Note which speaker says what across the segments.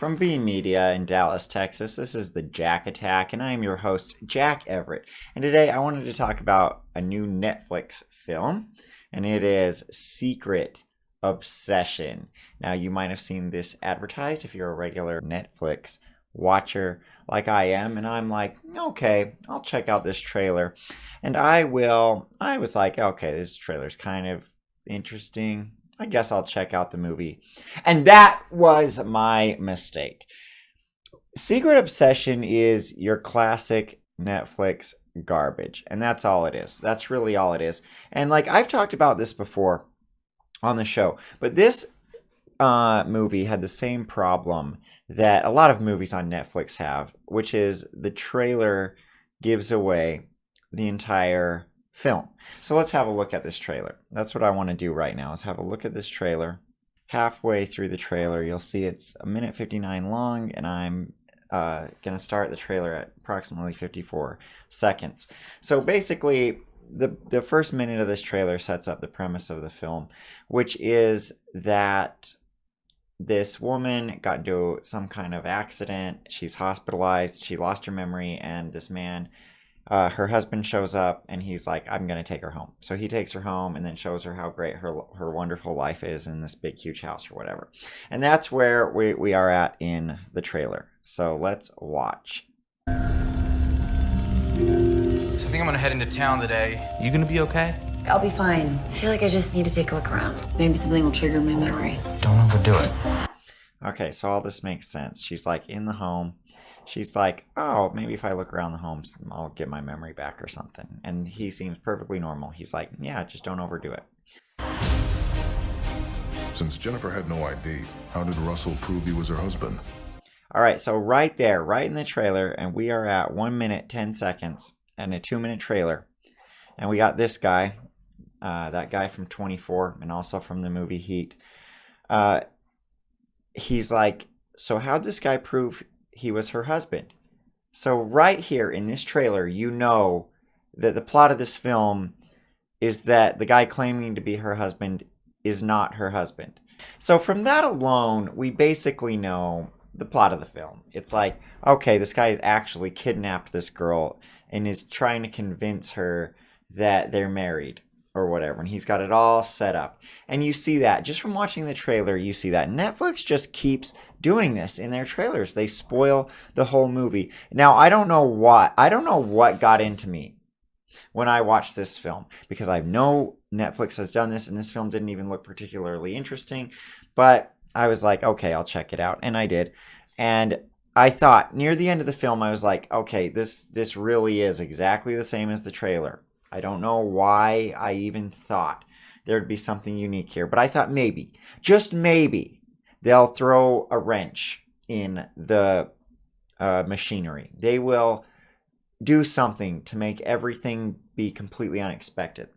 Speaker 1: From B Media in Dallas, Texas, this is the Jack Attack, and I am your host, Jack Everett. And today I wanted to talk about a new Netflix film, and it is Secret Obsession. Now, you might have seen this advertised if you're a regular Netflix watcher like I am, and I'm like, okay, I'll check out this trailer. And I was like, okay, this trailer's kind of interesting. I guess I'll check out the movie. And that was my mistake. Secret Obsession is your classic Netflix garbage. And that's all it is. That's really all it is. And like I've talked about this before on the show, but this movie had the same problem that a lot of movies on Netflix have, which is the trailer gives away the entire film. So let's have a look at this trailer. That's what I want to do right now, is have a look at this trailer. Halfway through the trailer, you'll see it's a minute 59 long, and I'm going to start the trailer at approximately 54 seconds. So basically, the first minute of this trailer sets up the premise of the film, which is that this woman got into some kind of accident. She's hospitalized. She lost her memory, and this man, her husband, shows up, and he's like, I'm going to take her home. So he takes her home and then shows her how great her wonderful life is in this big, huge house or whatever. And that's where we are at in the trailer. So let's watch.
Speaker 2: So I think I'm going to head into town today. You going to be okay?
Speaker 3: I'll be fine. I feel like I just need to take a look around. Maybe something will trigger my memory.
Speaker 2: Don't overdo it.
Speaker 1: Okay, so all this makes sense. She's like in the home. She's like, oh, maybe if I look around the home, I'll get my memory back or something. And he seems perfectly normal. He's like, yeah, just don't overdo it.
Speaker 4: Since Jennifer had no ID, how did Russell prove he was her husband?
Speaker 1: All right, so right there, right in the trailer, and we are at 1 minute, 10 seconds, and a 2-minute trailer. And we got this guy, that guy from 24, and also from the movie Heat. He's like, so how'd this guy prove he was her husband? So right here in this trailer, you know that the plot of this film is that the guy claiming to be her husband is not her husband. So from that alone, we basically know the plot of the film. It's like, okay, this guy has actually kidnapped this girl and is trying to convince her that they're married or whatever, and he's got it all set up. And you see that just from watching the trailer. You see that Netflix just keeps doing this in their trailers. They spoil the whole movie. Now, I don't know what got into me when I watched this film, because I know Netflix has done this, and this film didn't even look particularly interesting, but I was like, okay, I'll check it out, and I did. And I thought near the end of the film, I was like, okay, this really is exactly the same as the trailer. I don't know why I even thought there'd be something unique here, but I thought maybe, just maybe, they'll throw a wrench in the machinery. They will do something to make everything be completely unexpected.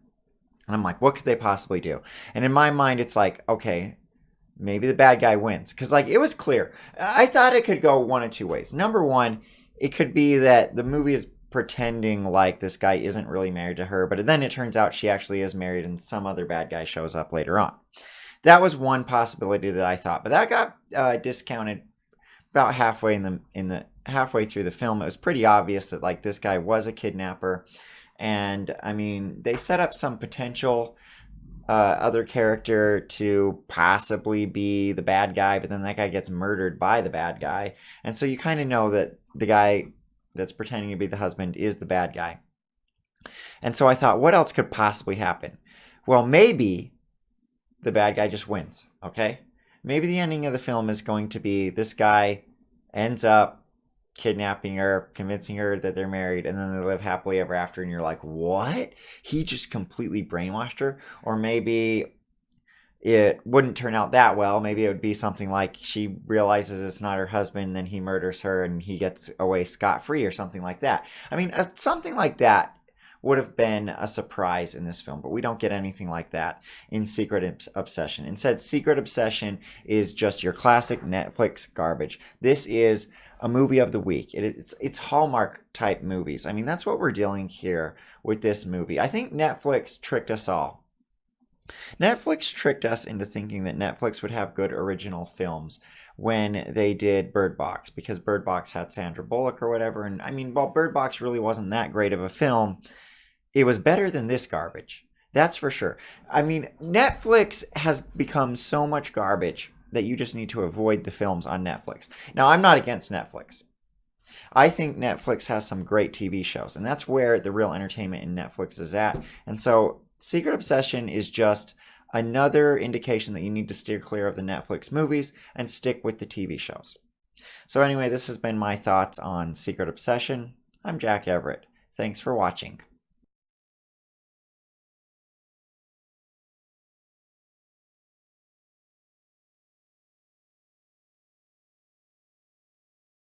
Speaker 1: And I'm like, what could they possibly do? And in my mind, it's like, okay, maybe the bad guy wins. Because like it was clear. I thought it could go one of two ways. Number one, it could be that the movie is pretending like this guy isn't really married to her, but then it turns out she actually is married and some other bad guy shows up later on. That was one possibility that I thought, but that got discounted about halfway halfway through the film. It was pretty obvious that like this guy was a kidnapper, and I mean they set up some potential other character to possibly be the bad guy, but then that guy gets murdered by the bad guy, and so you kind of know that the guy that's pretending to be the husband is the bad guy. And so I thought, what else could possibly happen? Well, maybe the bad guy just wins, okay? Maybe the ending of the film is going to be this guy ends up kidnapping her, convincing her that they're married, and then they live happily ever after, and you're like, what? He just completely brainwashed her? Or maybe it wouldn't turn out that well. Maybe it would be something like she realizes it's not her husband, then he murders her and he gets away scot-free or something like that. I mean, something like that would have been a surprise in this film, but we don't get anything like that in Secret Obsession. Instead, Secret Obsession is just your classic Netflix garbage. This is a movie of the week. It's Hallmark type movies. I mean, that's what we're dealing here with this movie. I think Netflix tricked us all Netflix tricked us into thinking that Netflix would have good original films when they did Bird Box, because Bird Box had Sandra Bullock or whatever. And I mean, while Bird Box really wasn't that great of a film, it was better than this garbage. That's for sure. I mean, Netflix has become so much garbage that you just need to avoid the films on Netflix. Now, I'm not against Netflix. I think Netflix has some great TV shows, and that's where the real entertainment in Netflix is at. And so, Secret Obsession is just another indication that you need to steer clear of the Netflix movies and stick with the TV shows. So anyway, this has been my thoughts on Secret Obsession. I'm Jack Everett. Thanks for watching.